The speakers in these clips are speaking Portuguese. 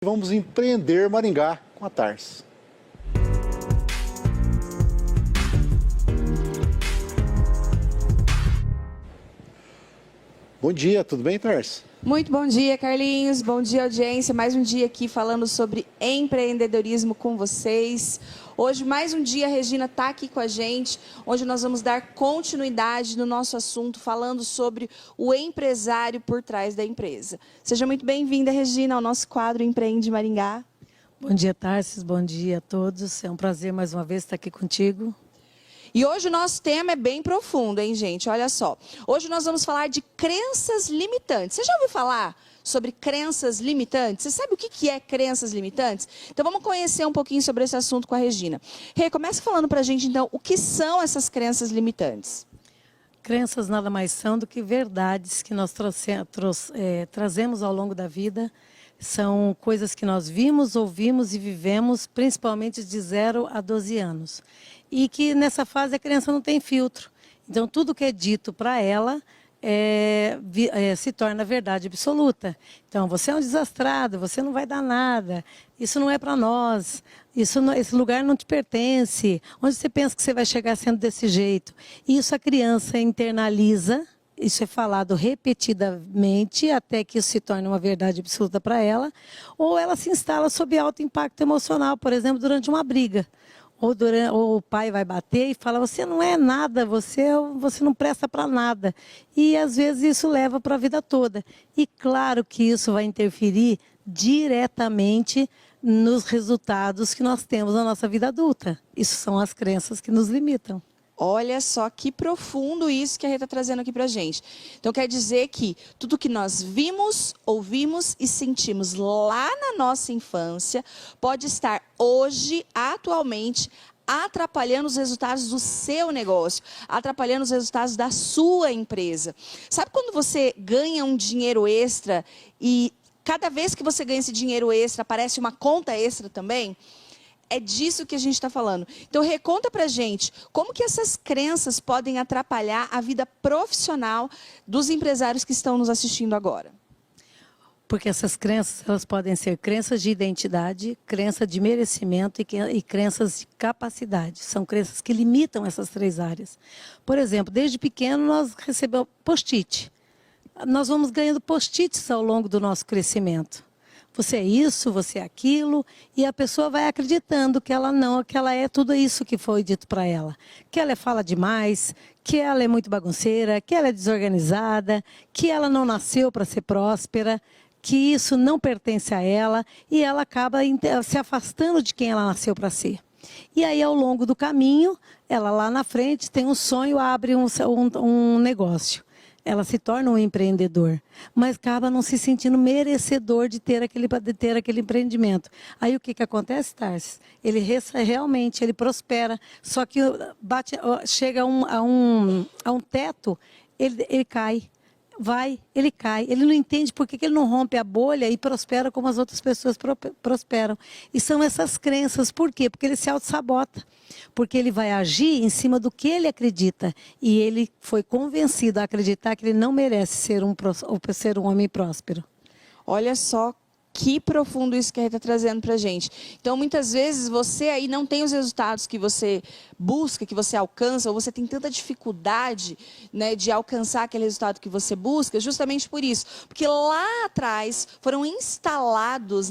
Vamos empreender Maringá com a Tarsi. Bom dia, tudo bem, Tarsi? Muito bom dia, Carlinhos. Bom dia, audiência. Mais um dia aqui falando sobre empreendedorismo com vocês. Hoje, mais um dia, a Regina está aqui com a gente. Hoje nós vamos dar continuidade no nosso assunto, falando sobre o empresário por trás da empresa. Seja muito bem-vinda, Regina, ao nosso quadro Empreende Maringá. Bom dia, Tarsis. Bom dia a todos. É um prazer mais uma vez estar aqui contigo. E hoje o nosso tema é bem profundo, hein, gente? Olha só. Hoje nós vamos falar de crenças limitantes. Você já ouviu falar sobre crenças limitantes? Você sabe o que é crenças limitantes? Então vamos conhecer um pouquinho sobre esse assunto com a Regina. Rê, começa falando pra gente, então, o que são essas crenças limitantes? Crenças nada mais são do que verdades que nós trazemos ao longo da vida. São coisas que nós vimos, ouvimos e vivemos, principalmente de 0 a 12 anos. E que nessa fase a criança não tem filtro. Então, tudo que é dito para ela se torna verdade absoluta. Então, você é um desastrado, você não vai dar nada, isso não é para nós, esse lugar não te pertence. Onde você pensa que você vai chegar sendo desse jeito? E isso a criança internaliza. Isso é falado repetidamente até que isso se torne uma verdade absoluta para ela, ou ela se instala sob alto impacto emocional, por exemplo, durante uma briga. Ou o pai vai bater e fala, você não é nada, você não presta para nada. E às vezes isso leva para a vida toda. E claro que isso vai interferir diretamente nos resultados que nós temos na nossa vida adulta. Isso são as crenças que nos limitam. Olha só que profundo isso que a Rê está trazendo aqui para a gente. Então quer dizer que tudo que nós vimos, ouvimos e sentimos lá na nossa infância pode estar hoje, atualmente, atrapalhando os resultados do seu negócio, atrapalhando os resultados da sua empresa. Sabe quando você ganha um dinheiro extra e cada vez que você ganha esse dinheiro extra aparece uma conta extra também? É disso que a gente está falando. Então, reconta pra gente como que essas crenças podem atrapalhar a vida profissional dos empresários que estão nos assistindo agora. Porque essas crenças, elas podem ser crenças de identidade, crença de merecimento e crenças de capacidade. São crenças que limitam essas 3 áreas. Por exemplo, desde pequeno nós recebemos post-it. Nós vamos ganhando post-its ao longo do nosso crescimento. Você é isso, você é aquilo, e a pessoa vai acreditando que ela não, que ela é tudo isso que foi dito para ela. Que ela fala demais, que ela é muito bagunceira, que ela é desorganizada, que ela não nasceu para ser próspera, que isso não pertence a ela, e ela acaba se afastando de quem ela nasceu para ser. E aí, ao longo do caminho, ela lá na frente tem um sonho, abre um negócio. Ela se torna um empreendedor, mas acaba não se sentindo merecedor de ter aquele empreendimento. Aí o que acontece, Tarsis? Ele realmente prospera, só que chega a um teto, ele cai. Ele cai, ele não entende por que ele não rompe a bolha e prospera como as outras pessoas prosperam. E são essas crenças, por quê? Porque ele se auto-sabota, porque ele vai agir em cima do que ele acredita. E ele foi convencido a acreditar que ele não merece ser um homem próspero. Olha só que profundo isso que a Rê está trazendo para a gente. Então, muitas vezes, você aí não tem os resultados que você busca, que você alcança, ou você tem tanta dificuldade, né, de alcançar aquele resultado que você busca, justamente por isso. Porque lá atrás foram instalados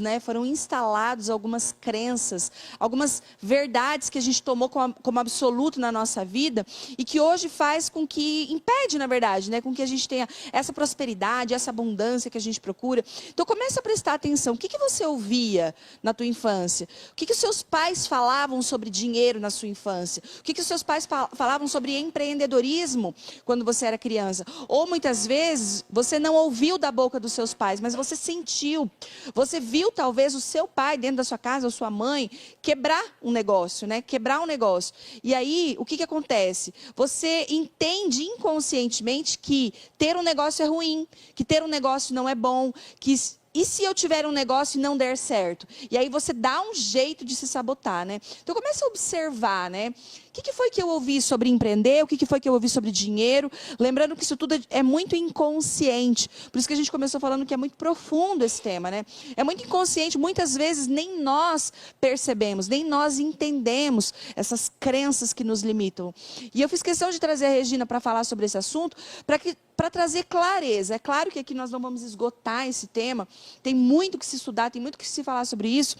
algumas crenças, algumas verdades que a gente tomou como absoluto na nossa vida e que hoje faz com que, impede, na verdade, né, com que a gente tenha essa prosperidade, essa abundância que a gente procura. Então, começa a prestar atenção. O que você ouvia na tua infância? O que os seus pais falavam sobre dinheiro na sua infância? O que os seus pais falavam sobre empreendedorismo quando você era criança? Ou muitas vezes você não ouviu da boca dos seus pais, mas você sentiu. Você viu talvez o seu pai dentro da sua casa, ou sua mãe, quebrar um negócio, né? Quebrar um negócio. E aí, o que acontece? Você entende inconscientemente que ter um negócio é ruim, que ter um negócio não é bom, que e se eu tiver um negócio e não der certo? E aí você dá um jeito de se sabotar, né? Então começa a observar, né? O que foi que eu ouvi sobre empreender? O que foi que eu ouvi sobre dinheiro? Lembrando que isso tudo é muito inconsciente. Por isso que a gente começou falando que é muito profundo esse tema, né? É muito inconsciente, muitas vezes nem nós percebemos, nem nós entendemos essas crenças que nos limitam. E eu fiz questão de trazer a Regina para falar sobre esse assunto, para trazer clareza. É claro que aqui nós não vamos esgotar esse tema, tem muito que se estudar, tem muito que se falar sobre isso,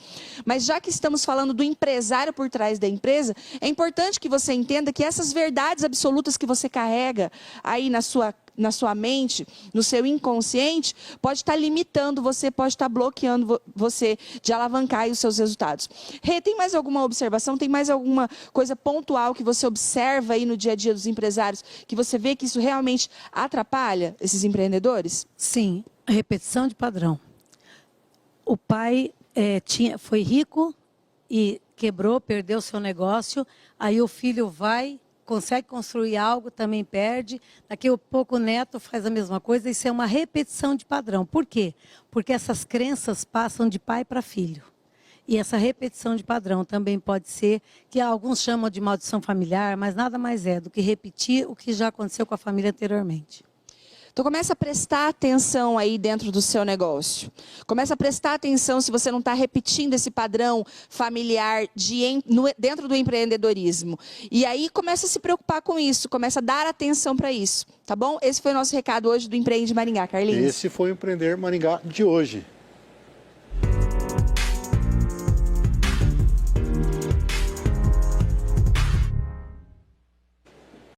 mas já que estamos falando do empresário por trás da empresa, é importante que você entenda que essas verdades absolutas que você carrega aí na sua mente, no seu inconsciente, pode estar limitando você, pode estar bloqueando você de alavancar aí os seus resultados. Rê, tem mais alguma observação? Tem mais alguma coisa pontual que você observa aí no dia a dia dos empresários, que você vê que isso realmente atrapalha esses empreendedores? Sim, repetição de padrão. O pai foi rico e quebrou, perdeu seu negócio, aí o filho consegue construir algo, também perde, daqui a pouco o neto faz a mesma coisa, isso é uma repetição de padrão. Por quê? Porque essas crenças passam de pai para filho. E essa repetição de padrão também pode ser, que alguns chamam de maldição familiar, mas nada mais é do que repetir o que já aconteceu com a família anteriormente. Então, começa a prestar atenção aí dentro do seu negócio. Começa a prestar atenção se você não está repetindo esse padrão familiar dentro do empreendedorismo. E aí, começa a se preocupar com isso, começa a dar atenção para isso, tá bom? Esse foi o nosso recado hoje do Empreende Maringá, Carlinhos. Esse foi o Empreender Maringá de hoje.